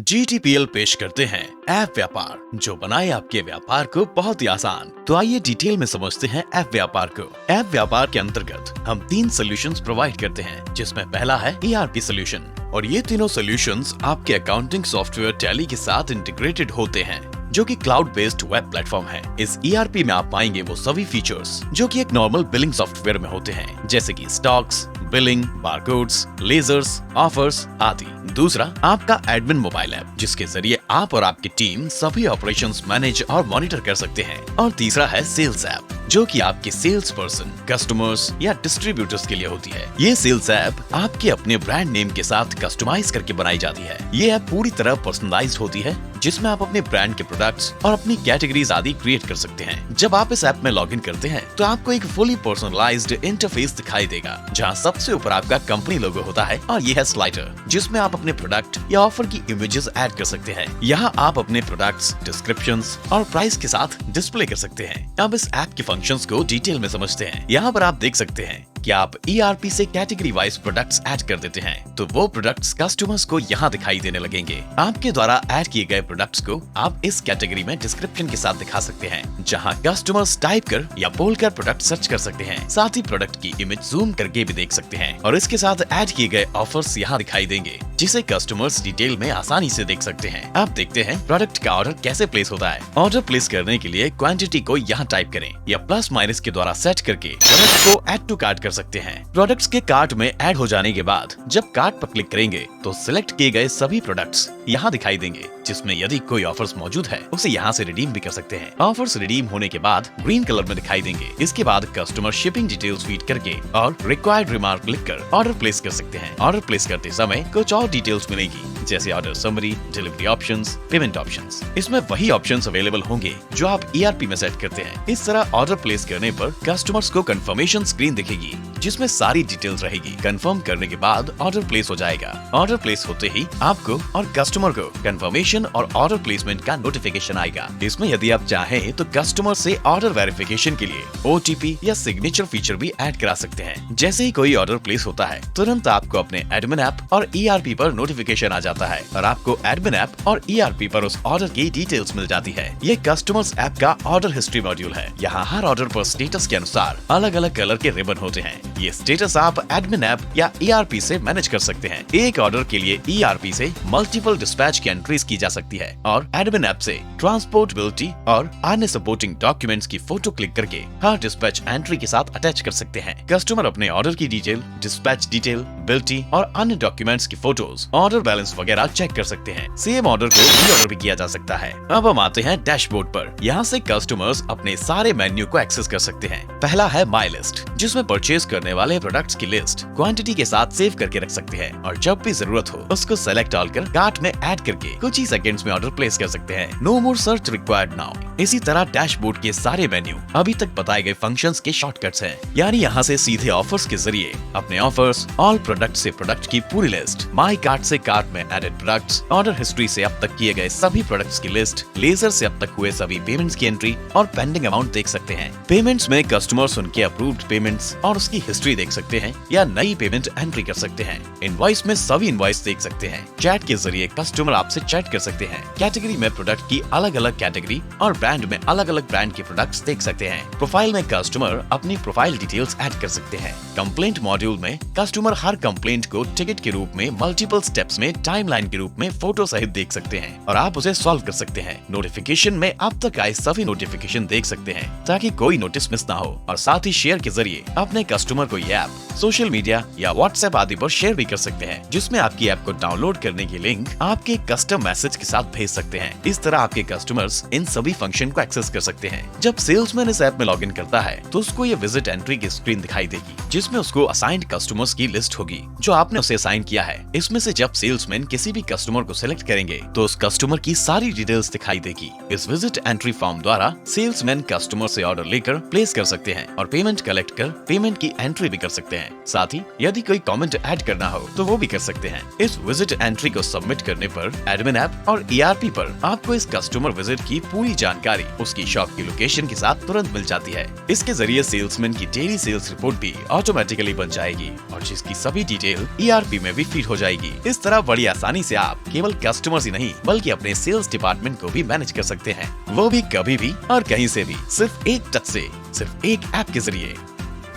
GTPL पेश करते हैं ऐप व्यापार, जो बनाए आपके व्यापार को बहुत ही आसान। तो आइए डिटेल में समझते हैं ऐप व्यापार को। ऐप व्यापार के अंतर्गत हम 3 सॉल्यूशंस प्रोवाइड करते हैं, जिसमें पहला है ERP सॉल्यूशन, और ये तीनों सॉल्यूशंस आपके अकाउंटिंग सॉफ्टवेयर टैली के साथ इंटीग्रेटेड होते हैं, जो कि क्लाउड बेस्ड वेब प्लेटफॉर्म है। इस ERP में आप पाएंगे वो सभी फीचर्स जो कि एक नॉर्मल बिलिंग सॉफ्टवेयर में होते हैं, जैसे कि stocks, billing, barcodes, ledgers, offers आदि। दूसरा, आपका एडमिन मोबाइल ऐप, जिसके जरिए आप और आपकी टीम सभी ऑपरेशंस मैनेज और मॉनिटर कर सकते हैं। और तीसरा है सेल्स ऐप, जो कि आपके सेल्स पर्सन, कस्टमर्स या डिस्ट्रीब्यूटर्स के लिए होती है। ये सेल्स ऐप आपके अपने ब्रांड नेम के साथ कस्टमाइज करके बनाई जाती है। ये ऐप पूरी तरह पर्सनलाइज्ड होती है, जिसमें आप अपने ब्रांड के प्रोडक्ट्स और अपनी कैटेगरीज आदि क्रिएट कर सकते हैं। जब आप इस ऐप में लॉगिन करते हैं, तो आपको एक फुली पर्सनलाइज्ड इंटरफेस दिखाई देगा, जहां सबसे ऊपर आपका कंपनी लोगो होता है और ये है स्लाइडर, जिसमें आप अपने प्रोडक्ट या ऑफर की इमेजेस ऐड कर सकते हैं। यहाँ आप अपने प्रोडक्ट्स, डिस्क्रिप्शंस और प्राइस के साथ डिस्प्ले कर सकते हैं। अब इस ऐप के फंक्शंस को डिटेल में समझते हैं। यहाँ पर आप देख सकते हैं कि आप ERP से कैटेगरी वाइज प्रोडक्ट्स ऐड कर देते हैं, तो वो प्रोडक्ट्स कस्टमर्स को यहाँ दिखाई देने लगेंगे। आपके द्वारा ऐड किए गए प्रोडक्ट्स को आप इस कैटेगरी में डिस्क्रिप्शन के साथ दिखा सकते हैं, जहाँ कस्टमर्स टाइप कर या बोलकर प्रोडक्ट सर्च कर सकते हैं। साथ ही प्रोडक्ट की इमेज जूम करके भी देख सकते हैं, और इसके साथ ऐड किए गए ऑफर्स यहाँ दिखाई देंगे, जिसे कस्टमर्स डिटेल में आसानी से देख सकते हैं। आप देखते हैं प्रोडक्ट का ऑर्डर कैसे प्लेस होता है। ऑर्डर प्लेस करने के लिए क्वांटिटी को यहाँ टाइप करें या प्लस माइनस के द्वारा सेट करके प्रोडक्ट को ऐड टू कार्ट कर सकते हैं। प्रोडक्ट्स के कार्ट में ऐड हो जाने के बाद जब कार्ट पर क्लिक करेंगे, तो सिलेक्ट किए गए सभी प्रोडक्ट्स यहाँ दिखाई देंगे, जिसमें यदि कोई ऑफर्स मौजूद है, उसे यहाँ से रिडीम भी कर सकते हैं। ऑफर्स रिडीम होने के बाद ग्रीन कलर में दिखाई देंगे। इसके बाद कस्टमर शिपिंग डिटेल्स फीड करके और रिक्वायर्ड रिमार्क लिखकर ऑर्डर प्लेस कर सकते हैं। ऑर्डर प्लेस करते समय कुछ और डिटेल्स मिलेगी, जैसे order summary, delivery options, payment options. इसमें वही ऑप्शंस अवेलेबल होंगे जो आप ERP में सेट करते हैं। इस तरह ऑर्डर प्लेस करने पर कस्टमर्स को कंफर्मेशन स्क्रीन दिखेगी, जिसमें सारी डिटेल्स रहेगी। कंफर्म करने के बाद ऑर्डर प्लेस हो जाएगा। ऑर्डर प्लेस होते ही आपको और कस्टमर को कंफर्मेशन और ऑर्डर प्लेसमेंट का नोटिफिकेशन आएगा। इसमें यदि आप चाहें तो कस्टमर से ऑर्डर वेरिफिकेशन के लिए OTP या सिग्नेचर फीचर भी ऐड करा सकते हैं। जैसे ही कोई ऑर्डर प्लेस होता है, तुरंत आपको अपने एडमिन ऐप और ERP पर नोटिफिकेशन आ जाता है, और आपको एडमिन ऐप और ERP पर उस ऑर्डर की डिटेल्स मिल जाती है। ये कस्टमर्स ऐप का ऑर्डर हिस्ट्री मॉड्यूल है। यहाँ हर ऑर्डर पर स्टेटस के अनुसार अलग अलग कलर के रिबन होते हैं। ये स्टेटस आप एडमिन ऐप या ERP से मैनेज कर सकते हैं। एक ऑर्डर के लिए ERP से मल्टीपल डिस्पैच की एंट्रीज की जा सकती है, और एडमिन ऐप से ट्रांसपोर्टेबिलिटी और अन्य सपोर्टिंग डॉक्यूमेंट्स की फोटो क्लिक करके हर डिस्पैच एंट्री के साथ अटैच कर सकते हैं। कस्टमर अपने ऑर्डर की डिटेल, डिस्पैच डिटेल, बिल्टी और अन्य डॉक्यूमेंट्स की फोटोज, ऑर्डर बैलेंस वगैरह चेक कर सकते हैं। सेम ऑर्डर को री-ऑर्डर भी किया जा सकता है। अब हम आते हैं डैशबोर्ड पर। यहाँ से कस्टमर्स अपने सारे मेन्यू को एक्सेस कर सकते हैं। पहला है माई लिस्ट, जिसमें परचेज करने वाले प्रोडक्ट्स की लिस्ट क्वांटिटी के साथ सेव करके रख सकते हैं, और जब भी जरूरत हो उसको सेलेक्ट ऑल कर कार्ट में ऐड करके कुछ ही सेकंड्स में ऑर्डर प्लेस कर सकते हैं। नो मोर सर्च रिक्वायर्ड नाउ। इसी तरह डैशबोर्ड के सारे मेन्यू अभी तक बताए गए फंक्शंस के शॉर्टकट्स हैं। यानी यहाँ से सीधे ऑफर्स के जरिए अपने ऑफर्स, ऑल प्रोडक्ट से प्रोडक्ट की पूरी लिस्ट, माई कार्ट से कार्ट में एडेड प्रोडक्ट्स, ऑर्डर हिस्ट्री से अब तक किए गए सभी प्रोडक्ट्स की लिस्ट, लेजर से अब तक हुए सभी पेमेंट्स की एंट्री और पेंडिंग अमाउंट देख सकते हैं। पेमेंट्स में कस्टमर्स उनके अप्रूव्ड पेमेंट्स और उसकी हिस्ट्री देख सकते हैं, या नई पेमेंट एंट्री कर सकते हैं। इनवॉइस में सभी इनवॉइस देख सकते हैं। चैट के जरिए कस्टमर आपसे चैट कर सकते हैं। कैटेगरी में प्रोडक्ट की अलग अलग कैटेगरी और ब्रांड में अलग अलग ब्रांड के प्रोडक्ट्स देख सकते हैं। प्रोफाइल में कस्टमर अपनी प्रोफाइल डिटेल्स ऐड कर सकते हैं। कंप्लेंट मॉड्यूल में कस्टमर हर कंप्लेंट को टिकट के रूप में, मल्टीपल स्टेप्स में, टाइमलाइन के रूप में फोटो सहित देख सकते हैं, और आप उसे सॉल्व कर सकते हैं। नोटिफिकेशन में अब तक आए सभी नोटिफिकेशन देख सकते हैं, ताकि कोई नोटिस मिस ना हो, और साथ ही शेयर के जरिए अपने कस्टमर को ये ऐप सोशल मीडिया या व्हाट्सएप आदि पर शेयर भी कर सकते हैं, जिसमें आपकी ऐप को डाउनलोड करने की लिंक आपके कस्टम मैसेज के साथ भेज सकते हैं। इस तरह आपके कस्टमर्स इन सभी फंक्शन को एक्सेस कर सकते हैं। जब सेल्समैन इस ऐप में लॉगिन करता है, तो उसको ये विजिट एंट्री की स्क्रीन दिखाई देगी, जिसमें उसको असाइंड कस्टमर्स की लिस्ट होगी जो आपने उसे असाइन किया है। इसमें से जब सेल्समैन किसी भी कस्टमर को सिलेक्ट करेंगे, तो उस कस्टमर की सारी डिटेल्स दिखाई देगी। इस विजिट एंट्री फॉर्म द्वारा सेल्समैन कस्टमर से ऑर्डर लेकर प्लेस कर सकते हैं, और पेमेंट कलेक्ट कर पेमेंट की एंट्री भी कर सकते हैं। साथ ही यदि कोई कमेंट ऐड करना हो तो वो भी कर सकते हैं। इस विजिट एंट्री को सबमिट करने पर एडमिन ऐप और ERP पर आपको इस कस्टमर विजिट की पूरी जानकारी उसकी शॉप की लोकेशन के साथ तुरंत मिल जाती है। इसके जरिए सेल्समैन की डेली सेल्स रिपोर्ट भी ऑटोमेटिकली बन जाएगी, और जिसकी सभी सभी डिटेल ERP में भी फीड हो जाएगी। इस तरह बड़ी आसानी से आप केवल कस्टमर्स ही नहीं बल्कि अपने सेल्स डिपार्टमेंट को भी मैनेज कर सकते हैं, वो भी कभी भी और कहीं से भी, सिर्फ एक टच से, सिर्फ एक ऐप के जरिए।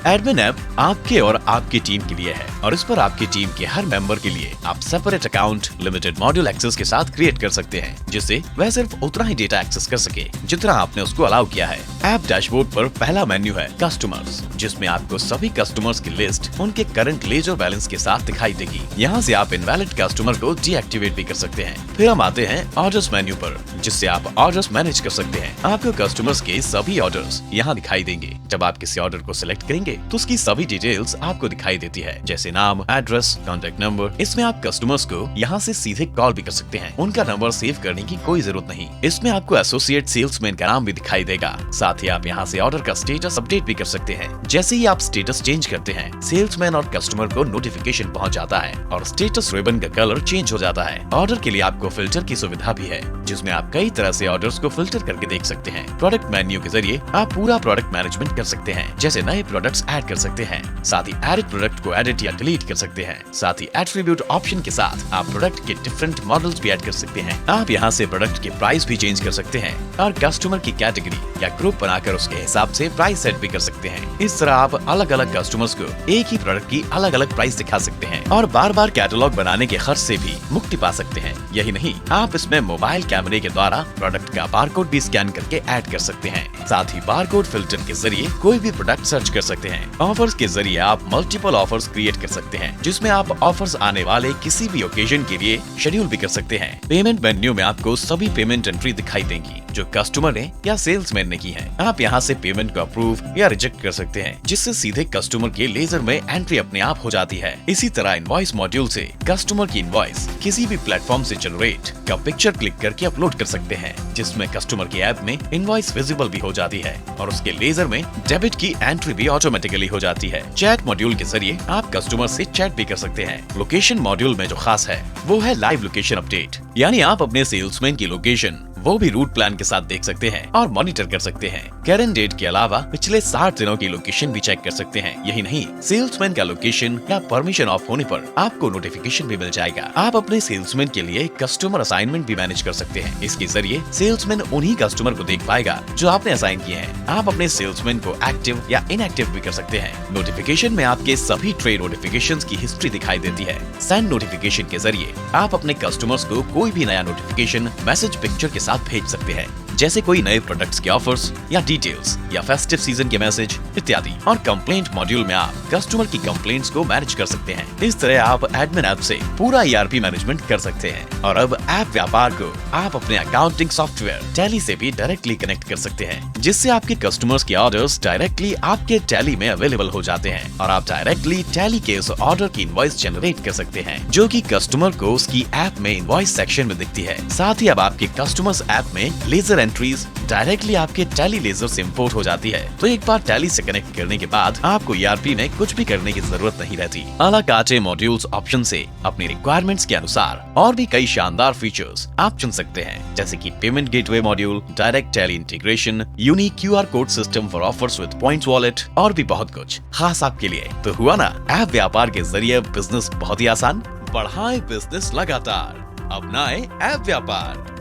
एडमिन ऐप आपके और आपकी टीम के लिए है और इस पर आपकी टीम के हर मेंबर के लिए आप separate account limited module access के साथ क्रिएट कर सकते हैं, जिससे वह सिर्फ उतना ही डेटा एक्सेस कर सके जितना आपने उसको अलाउ किया है। ऐप डैशबोर्ड पर पहला मेन्यू है कस्टमर्स, जिसमें आपको सभी कस्टमर्स की लिस्ट उनके करंट लेजर बैलेंस के साथ दिखाई देगी। यहाँ से आप इनवैलिड कस्टमर को डीएक्टिवेट भी कर सकते हैं। फिर हम आते हैं ऑर्डर्स मेन्यू पर, जिससे आप ऑर्डर्स मैनेज कर सकते हैं। आपको कस्टमर्स के सभी ऑर्डर्स यहाँ दिखाई देंगे। जब आप किसी ऑर्डर को सिलेक्ट करेंगे तो उसकी सभी डिटेल्स आपको दिखाई देती है, जैसे नाम, एड्रेस, कॉन्टेक्ट नंबर। इसमें आप कस्टमर्स को यहाँ से सीधे कॉल भी कर सकते हैं, उनका नंबर सेव करने की कोई जरूरत नहीं। इसमें आपको एसोसिएट सेल्समैन का नाम भी दिखाई देगा। साथ ही आप यहाँ से ऑर्डर का स्टेटस अपडेट भी कर सकते हैं। जैसे ही आप स्टेटस चेंज करते हैं, सेल्समैन और कस्टमर को नोटिफिकेशन पहुँच जाता है और स्टेटस रिबन का कलर चेंज हो जाता है। ऑर्डर के लिए आपको फिल्टर की सुविधा भी है, जिसमें आप कई तरह से ऑर्डर्स को फिल्टर करके देख सकते हैं। प्रोडक्ट मेन्यू के जरिए आप पूरा प्रोडक्ट मैनेजमेंट कर सकते हैं, जैसे नए प्रोडक्ट्स ऐड कर सकते हैं। साथ ही एडिट प्रोडक्ट को एडिट या डिलीट कर सकते हैं। साथ ही एट्रीब्यूट ऑप्शन के साथ आप प्रोडक्ट के डिफरेंट मॉडल्स भी ऐड कर सकते हैं। आप यहाँ से प्रोडक्ट के प्राइस भी चेंज कर सकते हैं और कस्टमर की कैटेगरी या ग्रुप बनाकर उसके हिसाब से प्राइस सेट भी कर सकते हैं। इस तरह आप अलग अलग कस्टमर्स को एक ही प्रोडक्ट की अलग अलग प्राइस दिखा सकते हैं और बार बार कैटलॉग बनाने के खर्च से भी मुक्ति पा सकते हैं। यही नहीं, आप इसमें मोबाइल कैमरे के द्वारा प्रोडक्ट का बारकोड भी स्कैन करके ऐड कर सकते हैं। साथ ही बारकोड फिल्टर के जरिए कोई भी प्रोडक्ट सर्च कर सकते हैं। ऑफर्स के जरिए आप मल्टीपल ऑफर्स क्रिएट कर सकते हैं, जिसमें आप ऑफर्स आने वाले किसी भी ओकेजन के लिए शेड्यूल भी कर सकते हैं। पेमेंट मेन्यू में आपको सभी पेमेंट एंट्री दिखाई देंगी जो कस्टमर ने या सेल्समैन ने की है। आप यहाँ से पेमेंट को अप्रूव या रिजेक्ट कर सकते हैं, जिससे सीधे कस्टमर के लेजर में एंट्री अपने आप हो जाती है। इसी तरह इनवॉइस मॉड्यूल से कस्टमर की इनवॉइस किसी भी प्लेटफॉर्म से जनरेट का पिक्चर क्लिक करके अपलोड कर सकते हैं, जिसमें कस्टमर की ऐप में इनवॉइस विजिबल भी हो जाती है और उसके लेजर में डेबिट की एंट्री भी ऑटोमेटिकली हो जाती है। चैट मॉड्यूल के जरिए आप कस्टमर से चैट भी कर सकते हैं। लोकेशन मॉड्यूल में जो खास है वो है लाइव लोकेशन अपडेट, यानी आप अपने सेल्समैन की लोकेशन वो भी रूट प्लान के साथ देख सकते हैं और मॉनिटर कर सकते हैं। करंट डेट के अलावा पिछले 60 दिनों की लोकेशन भी चेक कर सकते हैं। यही नहीं, सेल्समैन का लोकेशन या परमिशन ऑफ होने पर आपको नोटिफिकेशन भी मिल जाएगा। आप अपने सेल्समैन के लिए कस्टमर असाइनमेंट भी मैनेज कर सकते हैं। इसके जरिए सेल्समैन उन्हीं कस्टमर को देख पाएगा जो आपने असाइन किए हैं। आप अपने सेल्समैन को एक्टिव या इनएक्टिव भी कर सकते हैं। नोटिफिकेशन में आपके सभी ट्रेड नोटिफिकेशंस की हिस्ट्री दिखाई देती है। सेंड नोटिफिकेशन के जरिए आप अपने कस्टमर्स को कोई भी नया नोटिफिकेशन मैसेज पिक्चर के साथ भेज सकते हैं, जैसे कोई नए प्रोडक्ट्स के ऑफर्स या डिटेल्स या फेस्टिव सीजन के मैसेज इत्यादि। और कंप्लेंट मॉड्यूल में आप कस्टमर की कंप्लेंट्स को मैनेज कर सकते हैं। इस तरह आप एडमिन ऐप से पूरा ERP मैनेजमेंट कर सकते हैं। और अब ऐप व्यापार को आप अपने अकाउंटिंग सॉफ्टवेयर टैली से भी डायरेक्टली कनेक्ट कर सकते हैं, जिससे आपके कस्टमर्स के ऑर्डर्स डायरेक्टली आपके टैली में अवेलेबल हो जाते हैं और आप डायरेक्टली टैली के उस ऑर्डर की इनवॉइस जनरेट कर सकते हैं, जो कि कस्टमर को उसकी ऐप में इनवॉइस सेक्शन में दिखती है। साथ ही अब आपके कस्टमर्स ऐप में लेजर एंट्रीज डायरेक्टली आपके टैली लेजर से इंपोर्ट हो जाती है। तो एक बार टैली से कनेक्ट करने के बाद आपको ERP में कुछ भी करने की जरूरत नहीं रहती। अलाकाटे मॉड्यूल्स ऑप्शन से अपनी रिक्वायरमेंट्स के अनुसार और भी कई शानदार फीचर्स आप चुन सकते हैं, जैसे कि payment gateway module, direct tally integration, unique QR code system for offers with points wallet और भी बहुत कुछ खास आपके लिए। तो हुआ ना, ऐप व्यापार के जरिए बिजनेस बहुत ही आसान। बढ़ाएं बिजनेस लगातार, अपनाएं ऐप व्यापार।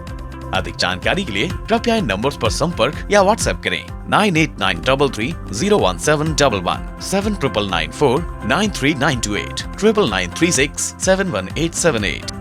अधिक जानकारी के लिए कृपया इन नंबर्स पर संपर्क या व्हाट्सएप करें 9893301711, 79949392893936718878।